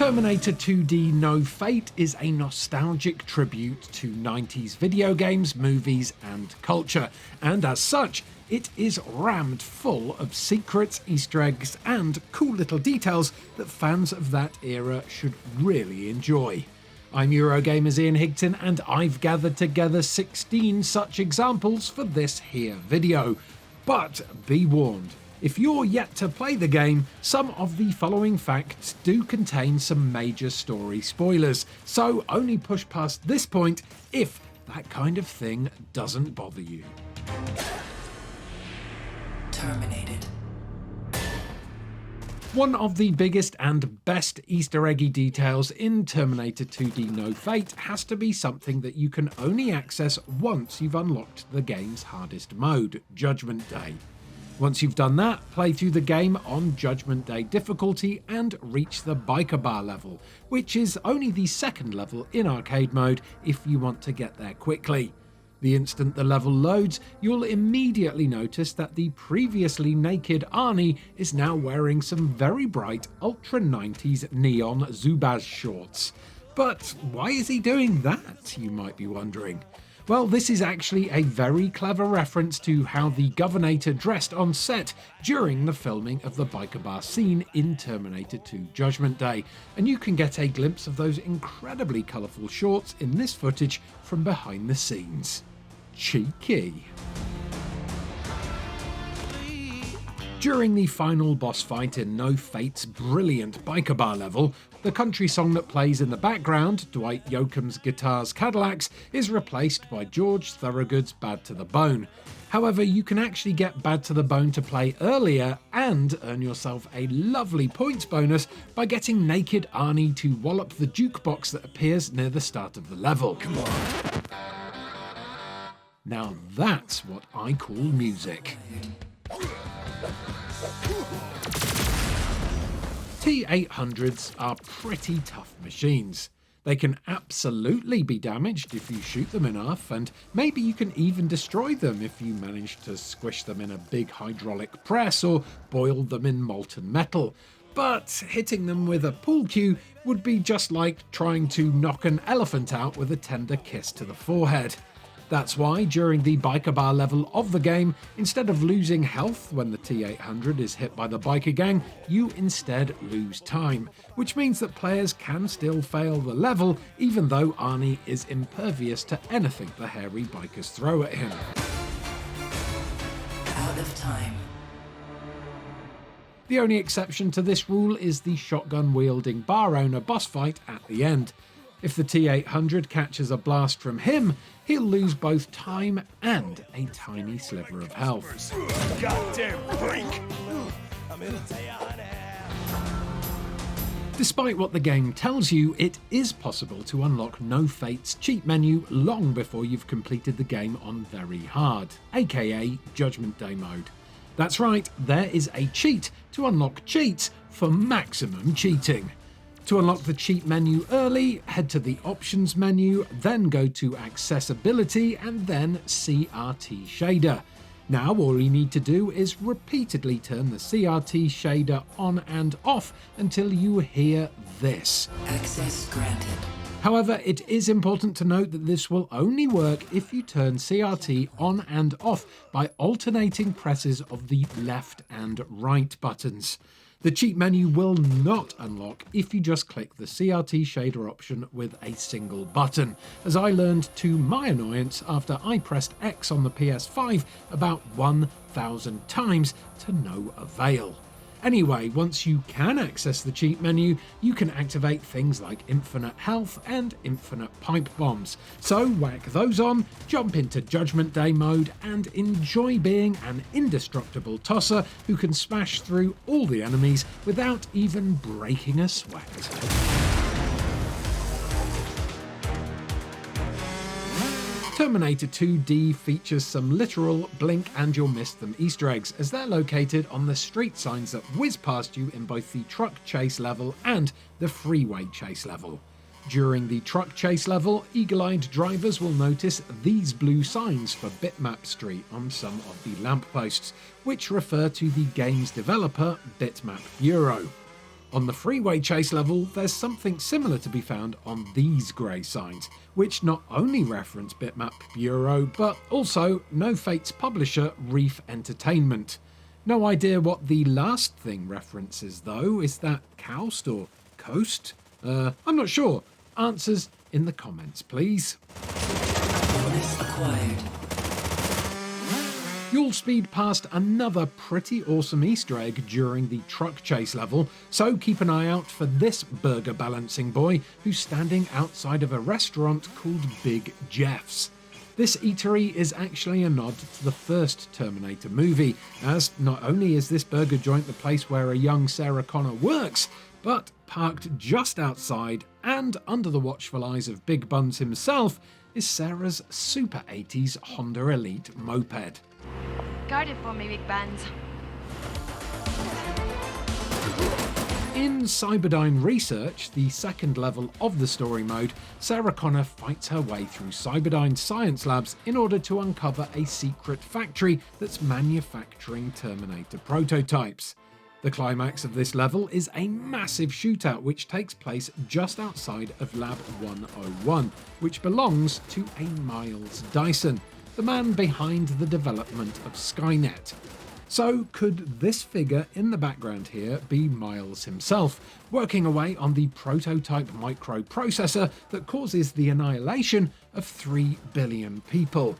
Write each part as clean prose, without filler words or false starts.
Terminator 2D No Fate is a nostalgic tribute to 90s video games, movies and culture, and as such, it is rammed full of secrets, Easter eggs and cool little details that fans of that era should really enjoy. I'm Eurogamer's Ian Higton and I've gathered together 16 such examples for this here video. But be warned, if you're yet to play the game, some of the following facts do contain some major story spoilers, so only push past this point if that kind of thing doesn't bother you. Terminated. One of the biggest and best Easter eggy details in Terminator 2D No Fate has to be something that you can only access once you've unlocked the game's hardest mode, Judgment Day. Once you've done that, play through the game on Judgment Day difficulty and reach the biker bar level, which is only the second level in arcade mode if you want to get there quickly. The instant the level loads, you'll immediately notice that the previously naked Arnie is now wearing some very bright ultra 90s neon Zubaz shorts. But why is he doing that, you might be wondering? Well, this is actually a very clever reference to how the Governator dressed on set during the filming of the biker bar scene in Terminator 2 Judgment Day, and you can get a glimpse of those incredibly colourful shorts in this footage from behind the scenes. Cheeky. During the final boss fight in No Fate's brilliant biker bar level, the country song that plays in the background, Dwight Yoakam's Guitars Cadillacs, is replaced by George Thorogood's Bad to the Bone. However, you can actually get Bad to the Bone to play earlier and earn yourself a lovely points bonus by getting naked Arnie to wallop the jukebox that appears near the start of the level. Come on. Now that's what I call music. T-800s are pretty tough machines. They can absolutely be damaged if you shoot them enough, and maybe you can even destroy them if you manage to squish them in a big hydraulic press or boil them in molten metal. But hitting them with a pool cue would be just like trying to knock an elephant out with a tender kiss to the forehead. That's why, during the biker bar level of the game, instead of losing health when the T-800 is hit by the biker gang, you instead lose time, which means that players can still fail the level even though Arnie is impervious to anything the hairy bikers throw at him. Out of time. The only exception to this rule is the shotgun-wielding bar owner boss fight at the end. If the T-800 catches a blast from him, he'll lose both time and a tiny sliver of health. Goddamn freak! Despite what the game tells you, it is possible to unlock No Fate's cheat menu long before you've completed the game on Very Hard, aka Judgment Day mode. That's right, there is a cheat to unlock cheats for maximum cheating. To unlock the cheat menu early, head to the options menu, then go to accessibility and then CRT shader. Now all you need to do is repeatedly turn the CRT shader on and off until you hear this. Access granted. However, it is important to note that this will only work if you turn CRT on and off by alternating presses of the left and right buttons. The cheat menu will not unlock if you just click the CRT shader option with a single button, as I learned to my annoyance after I pressed X on the PS5 about 1,000 times to no avail. Anyway, once you can access the cheat menu, you can activate things like infinite health and infinite pipe bombs. So whack those on, jump into Judgment Day mode and enjoy being an indestructible tosser who can smash through all the enemies without even breaking a sweat. Terminator 2D features some literal blink and you'll miss them Easter eggs, as they're located on the street signs that whiz past you in both the truck chase level and the freeway chase level. During the truck chase level, eagle-eyed drivers will notice these blue signs for Bitmap Street on some of the lampposts, which refer to the game's developer, Bitmap Bureau. On the freeway chase level, there's something similar to be found on these grey signs, which not only reference Bitmap Bureau, but also No Fate's publisher, Reef Entertainment. No idea what the last thing references though. Is that Coast or Coast? I'm not sure. Answers in the comments, please. Bonus acquired. You'll speed past another pretty awesome Easter egg during the truck chase level, so keep an eye out for this burger balancing boy who's standing outside of a restaurant called Big Jeff's. This eatery is actually a nod to the first Terminator movie, as not only is this burger joint the place where a young Sarah Connor works, but parked just outside and under the watchful eyes of Big Buns himself is Sarah's Super 80s Honda Elite moped. Guard it for me, Big Buns. In Cyberdyne Research, the second level of the story mode, Sarah Connor fights her way through Cyberdyne's science labs in order to uncover a secret factory that's manufacturing Terminator prototypes. The climax of this level is a massive shootout which takes place just outside of Lab 101, which belongs to a Miles Dyson, the man behind the development of Skynet. So could this figure in the background here be Miles himself, working away on the prototype microprocessor that causes the annihilation of 3 billion people?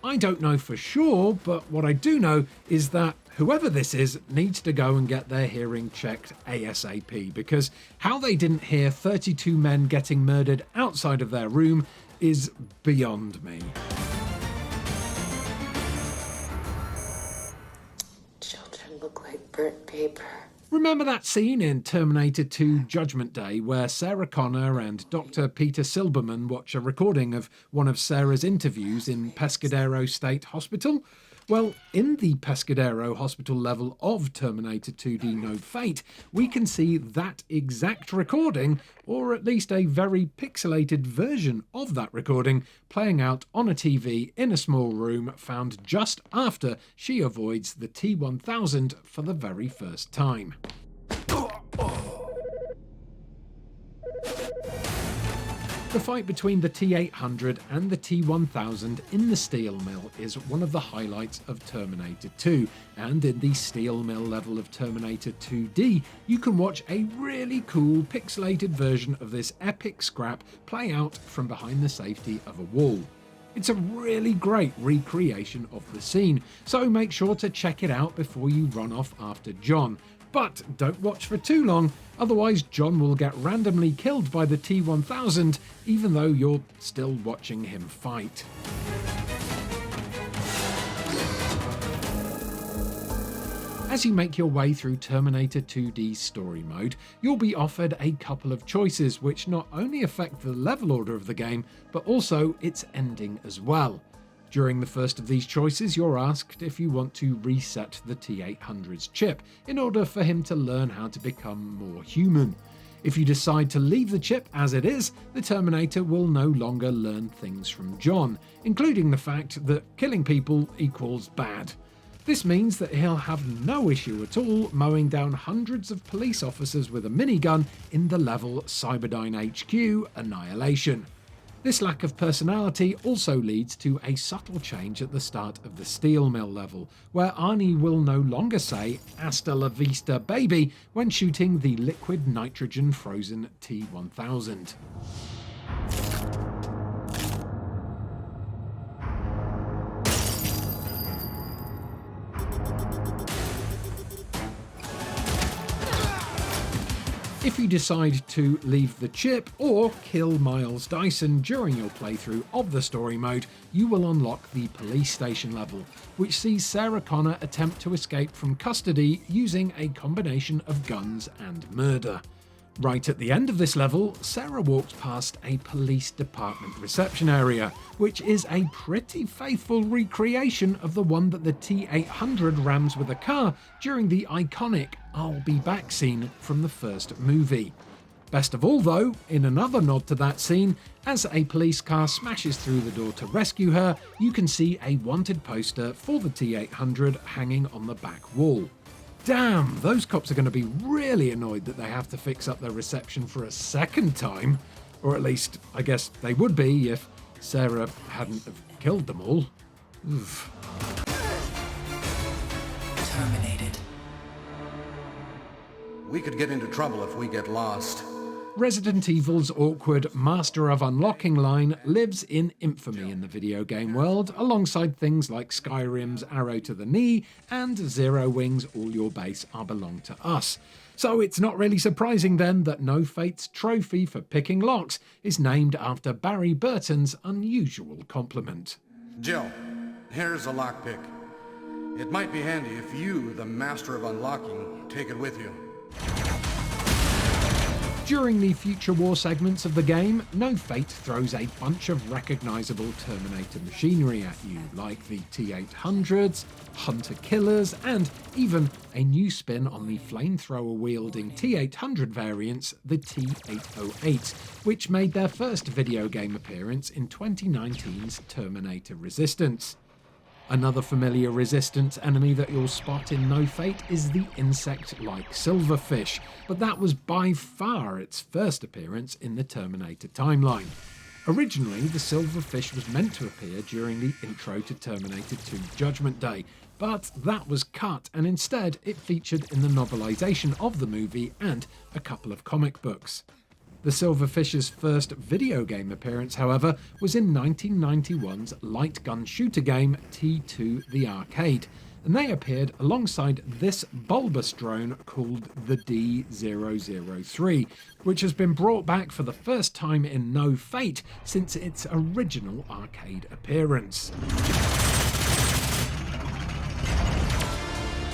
I don't know for sure, but what I do know is that whoever this is needs to go and get their hearing checked ASAP, because how they didn't hear 32 men getting murdered outside of their room is beyond me. Children look like burnt paper. Remember that scene in Terminator 2 Judgment Day where Sarah Connor and Dr. Peter Silberman watch a recording of one of Sarah's interviews in Pescadero State Hospital? Well, in the Pescadero Hospital level of Terminator 2D No Fate, we can see that exact recording, or at least a very pixelated version of that recording, playing out on a TV in a small room found just after she avoids the T-1000 for the very first time. The fight between the T-800 and the T-1000 in the steel mill is one of the highlights of Terminator 2, and in the steel mill level of Terminator 2D, you can watch a really cool pixelated version of this epic scrap play out from behind the safety of a wall. It's a really great recreation of the scene, so make sure to check it out before you run off after John. But don't watch for too long, otherwise John will get randomly killed by the T-1000 even though you're still watching him fight. As you make your way through Terminator 2D's story mode, you'll be offered a couple of choices which not only affect the level order of the game, but also its ending as well. During the first of these choices, you're asked if you want to reset the T-800's chip in order for him to learn how to become more human. If you decide to leave the chip as it is, the Terminator will no longer learn things from John, including the fact that killing people equals bad. This means that he'll have no issue at all mowing down hundreds of police officers with a minigun in the level Cyberdyne HQ Annihilation. This lack of personality also leads to a subtle change at the start of the steel mill level, where Arnie will no longer say "Hasta la vista, baby" when shooting the liquid nitrogen frozen T-1000. If you decide to leave the chip or kill Miles Dyson during your playthrough of the story mode, you will unlock the police station level, which sees Sarah Connor attempt to escape from custody using a combination of guns and murder. Right at the end of this level, Sarah walks past a police department reception area, which is a pretty faithful recreation of the one that the T-800 rams with a car during the iconic "I'll be back" scene from the first movie. Best of all though, in another nod to that scene, as a police car smashes through the door to rescue her, you can see a wanted poster for the T-800 hanging on the back wall. Damn, those cops are going to be really annoyed that they have to fix up their reception for a second time. Or at least, I guess they would be if Sarah hadn't have killed them all. Oof. Terminated. We could get into trouble if we get lost. Resident Evil's awkward Master of Unlocking line lives in infamy in the video game world, alongside things like Skyrim's Arrow to the Knee and Zero Wing's All Your Base Are Belong to Us. So it's not really surprising then that No Fate's trophy for picking locks is named after Barry Burton's unusual compliment. Jill, here's a lockpick. It might be handy if you, the Master of Unlocking, take it with you. During the Future War segments of the game, No Fate throws a bunch of recognisable Terminator machinery at you, like the T-800s, Hunter-Killers, and even a new spin on the flamethrower-wielding T-800 variants, the T-808, which made their first video game appearance in 2019's Terminator Resistance. Another familiar Resistance enemy that you'll spot in No Fate is the insect-like silverfish, but that was by far its first appearance in the Terminator timeline. Originally, the silverfish was meant to appear during the intro to Terminator 2 Judgment Day, but that was cut, and instead it featured in the novelization of the movie and a couple of comic books. The Silverfish's first video game appearance, however, was in 1991's light gun shooter game T2 The Arcade, and they appeared alongside this bulbous drone called the D-003, which has been brought back for the first time in No Fate since its original arcade appearance.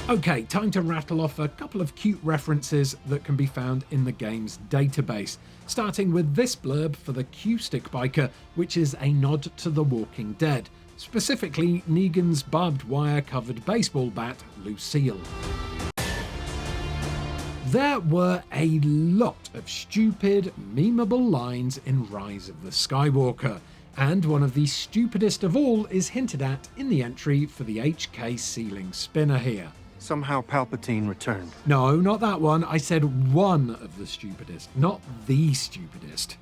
Okay, time to rattle off a couple of cute references that can be found in the game's database, starting with this blurb for the Q-Stick Biker, which is a nod to The Walking Dead, specifically Negan's barbed wire covered baseball bat, Lucille. There were a lot of stupid, memeable lines in Rise of the Skywalker, and one of the stupidest of all is hinted at in the entry for the HK ceiling spinner here. Somehow Palpatine returned. No, not that one. I said one of the stupidest, not the stupidest.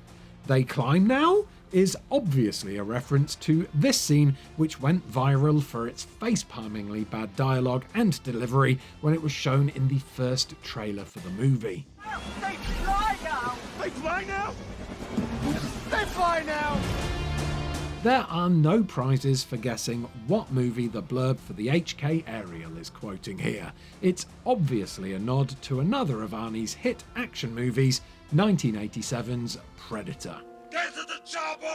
They climb now is obviously a reference to this scene, which went viral for its face-palmingly bad dialogue and delivery when it was shown in the first trailer for the movie. They fly now! They fly now? They fly now! There are no prizes for guessing what movie the blurb for the HK aerial is quoting here. It's obviously a nod to another of Arnie's hit action movies, 1987's Predator. Get to the chopper!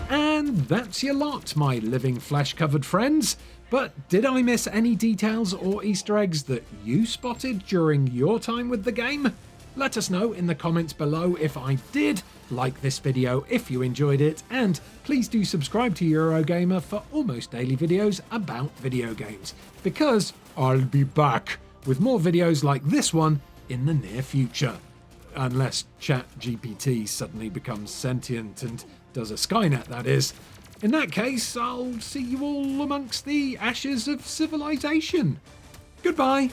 And that's your lot, my living flesh-covered friends. But did I miss any details or Easter eggs that you spotted during your time with the game? Let us know in the comments below if I did. Like this video if you enjoyed it, and please do subscribe to Eurogamer for almost daily videos about video games, because I'll be back with more videos like this one in the near future. Unless ChatGPT suddenly becomes sentient and does a Skynet, that is. In that case, I'll see you all amongst the ashes of civilization. Goodbye.